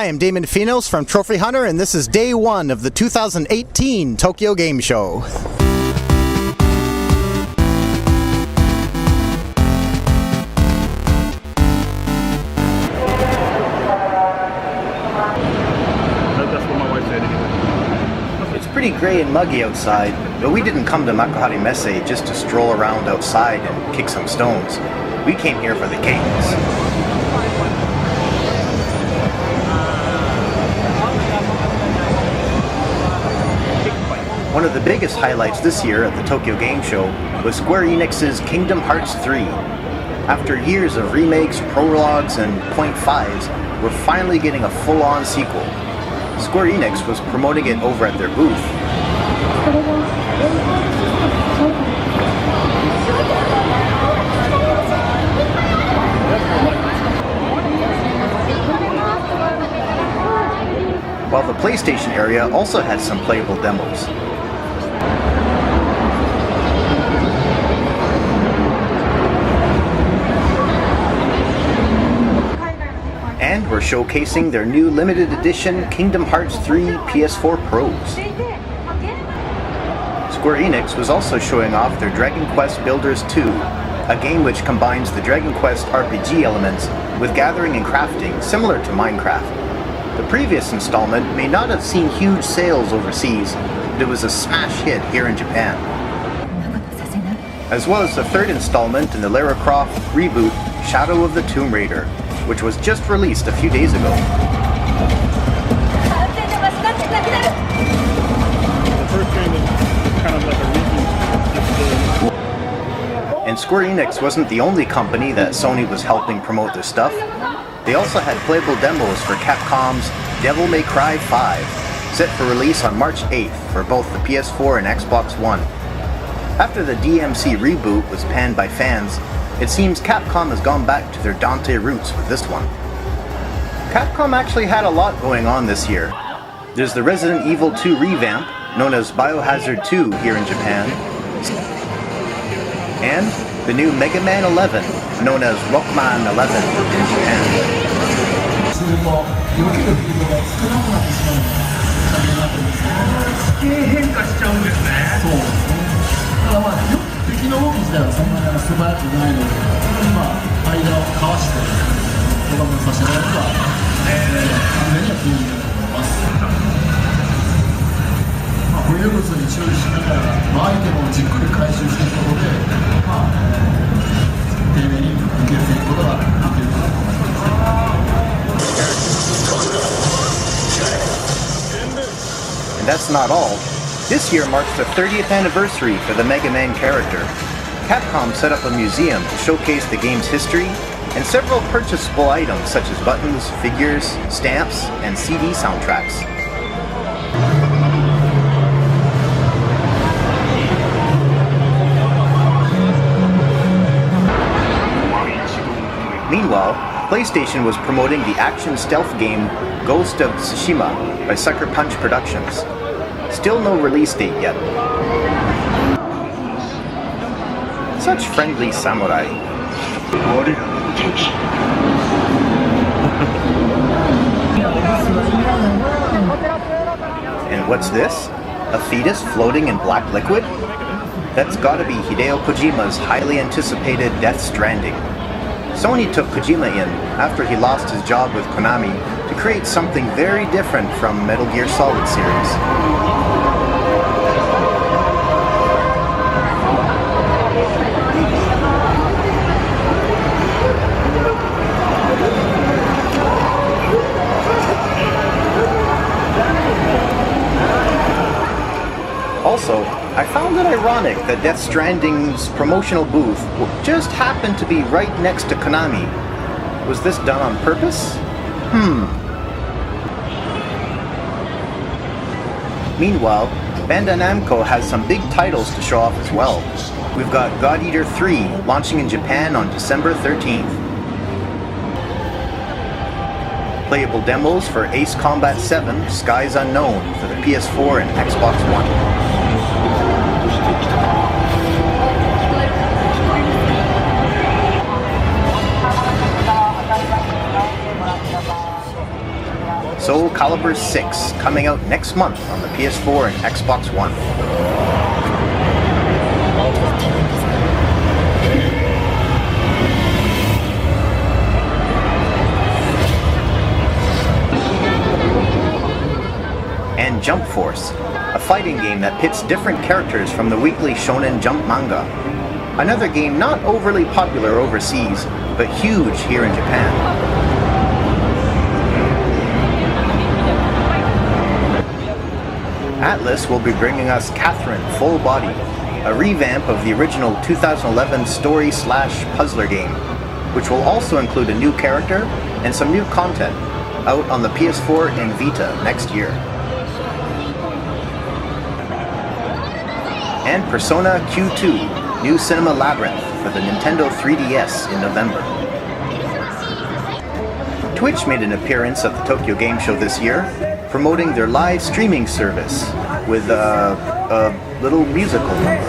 I am Damon Finos from Trophy Hunter, and this is day one of the 2018 Tokyo Game Show. That's what my wife said anyway. It's pretty gray and muggy outside, but we didn't come to Makuhari Messe just to stroll around outside and kick some stones. We came here for the games. One of the biggest highlights this year at the Tokyo Game Show was Square Enix's Kingdom Hearts 3. After years of remakes, prologues, and .5s, we're finally getting a full-on sequel. Square Enix was promoting it over at their booth. While the PlayStation area also had some playable demos. And we're showcasing their new limited edition Kingdom Hearts 3 PS4 Pros. Square Enix was also showing off their Dragon Quest Builders 2, a game which combines the Dragon Quest RPG elements with gathering and crafting similar to Minecraft. The previous installment may not have seen huge sales overseas, but it was a smash hit here in Japan. As well as the third installment in the Lara Croft reboot, Shadow of the Tomb Raider, which was just released a few days ago. The first game was kind of like a reboot. And Square Enix wasn't the only company that Sony was helping promote their stuff. They also had playable demos for Capcom's Devil May Cry 5, set for release on March 8th for both the PS4 and Xbox One. After the DMC reboot was panned by fans, it seems Capcom has gone back to their Dante roots with this one. Capcom actually had a lot going on this year. There's the Resident Evil 2 revamp, known as Biohazard 2 here in Japan, and the new Mega Man 11, known as Rockman 11 in Japan. And that's not all. This year marks the 30th anniversary for the Mega Man character. Capcom set up a museum to showcase the game's history and several purchasable items such as buttons, figures, stamps, and CD soundtracks. Meanwhile, PlayStation was promoting the action stealth game Ghost of Tsushima by Sucker Punch Productions. Still no release date yet. Such friendly samurai. And what's this? A fetus floating in black liquid? That's gotta be Hideo Kojima's highly anticipated Death Stranding. Sony took Kojima in after he lost his job with Konami to create something very different from Metal Gear Solid series. Also, I found it ironic that Death Stranding's promotional booth just happened to be right next to Konami. Was this done on purpose? Meanwhile, Bandai Namco has some big titles to show off as well. We've got God Eater 3 launching in Japan on December 13th. Playable demos for Ace Combat 7 Skies Unknown for the PS4 and Xbox One. Calibur 6, coming out next month on the PS4 and Xbox One. And Jump Force, a fighting game that pits different characters from the weekly Shonen Jump manga. Another game not overly popular overseas, but huge here in Japan. Atlus will be bringing us Catherine Full Body, a revamp of the original 2011 story/puzzler game, which will also include a new character and some new content, out on the PS4 and Vita next year. And Persona Q2, New Cinema Labyrinth for the Nintendo 3DS in November. Twitch made an appearance at the Tokyo Game Show this year, promoting their live streaming service with a little musical number.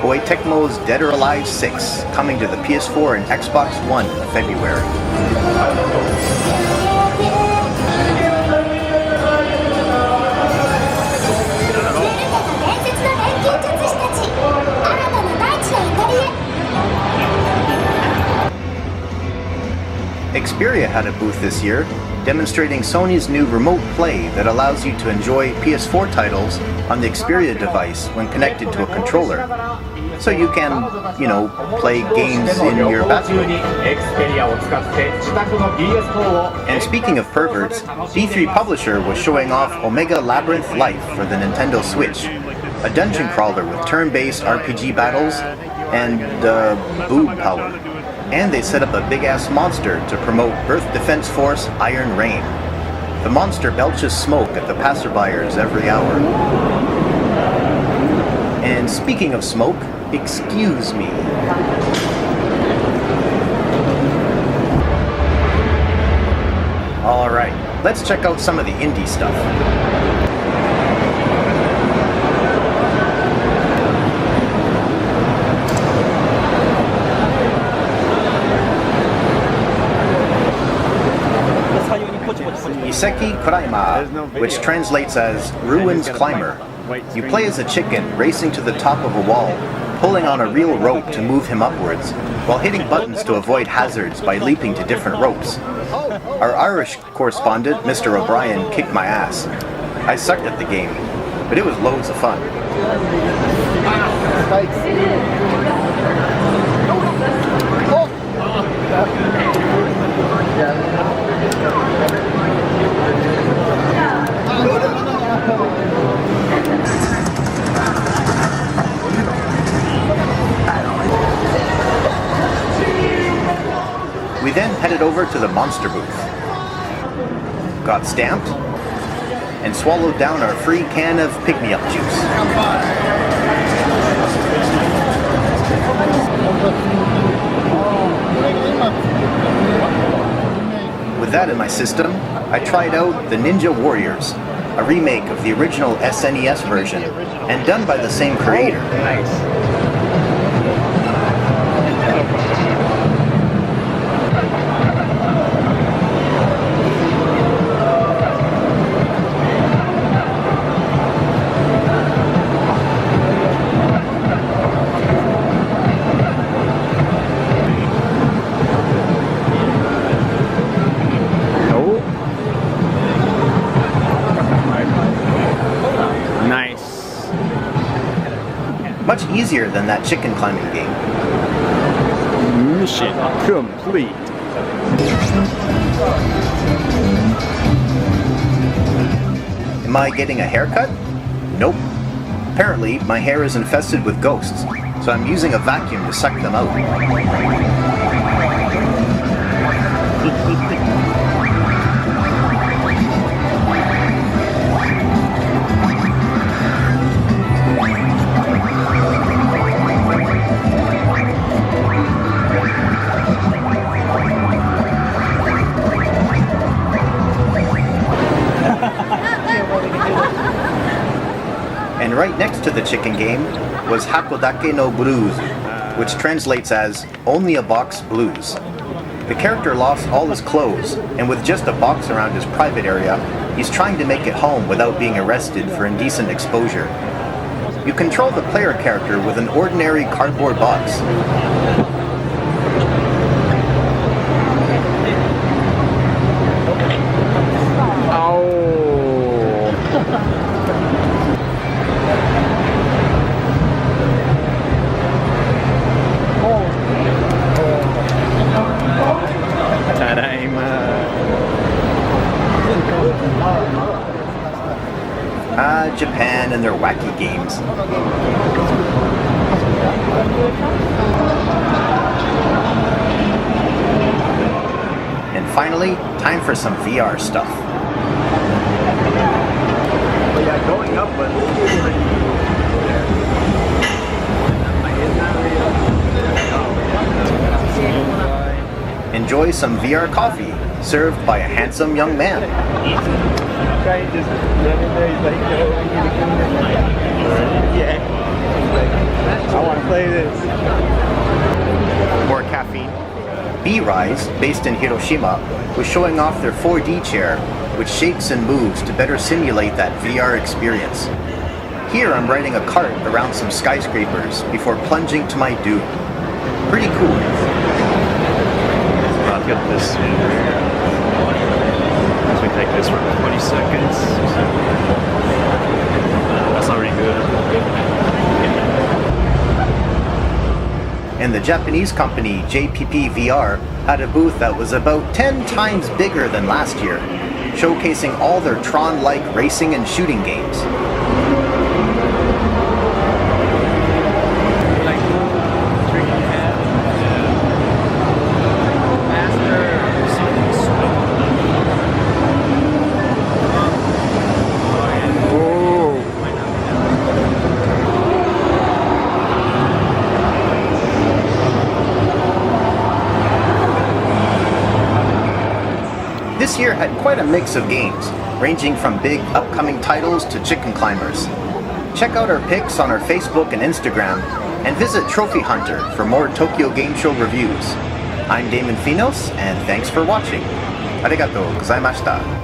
Koei Tecmo's Dead or Alive 6, coming to the PS4 and Xbox One in February. Xperia had a booth this year, demonstrating Sony's new Remote Play that allows you to enjoy PS4 titles on the Xperia device when connected to a controller. So you can, play games in your bathroom. And speaking of perverts, D3 Publisher was showing off Omega Labyrinth Life for the Nintendo Switch, a dungeon crawler with turn-based RPG battles and boob power. And they set up a big-ass monster to promote Earth Defense Force Iron Rain. The monster belches smoke at the passerbyers every hour. And speaking of smoke, excuse me. Alright, let's check out some of the indie stuff. Iseki Kuraima, which translates as Ruins Climber. You play as a chicken racing to the top of a wall, pulling on a real rope to move him upwards, while hitting buttons to avoid hazards by leaping to different ropes. Our Irish correspondent, Mr. O'Brien, kicked my ass. I sucked at the game, but it was loads of fun. We then headed over to the monster booth, got stamped, and swallowed down our free can of pick-me-up juice. With that in my system, I tried out the Ninja Warriors, a remake of the original SNES version, and done by the same creator. Nice. Much easier than that chicken climbing game. Mission complete. Am I getting a haircut? Nope. Apparently, my hair is infested with ghosts, so I'm using a vacuum to suck them out. chicken game was Hakodake no Blues, which translates as Only a Box Blues. The character lost all his clothes, and with just a box around his private area, he's trying to make it home without being arrested for indecent exposure. You control the player character with an ordinary cardboard box. Japan and their wacky games. And finally, time for some VR stuff. Enjoy some VR coffee, served by a handsome young man. Just let it there. He's like, yo, we need to get in there. Yeah. I want to play this. More caffeine. B-Rise, based in Hiroshima, was showing off their 4D chair, which shakes and moves to better simulate that VR experience. Here I'm riding a cart around some skyscrapers before plunging to my doom. Pretty cool. I've got this. We take this for 20 seconds. That's already good. And the Japanese company JPP VR had a booth that was about 10 times bigger than last year, showcasing all their Tron-like racing and shooting games. This year had quite a mix of games, ranging from big upcoming titles to chicken climbers. Check out our pics on our Facebook and Instagram, and visit Trophy Hunter for more Tokyo Game Show reviews. I'm Damon Finos, and thanks for watching. Arigatou gozaimashita.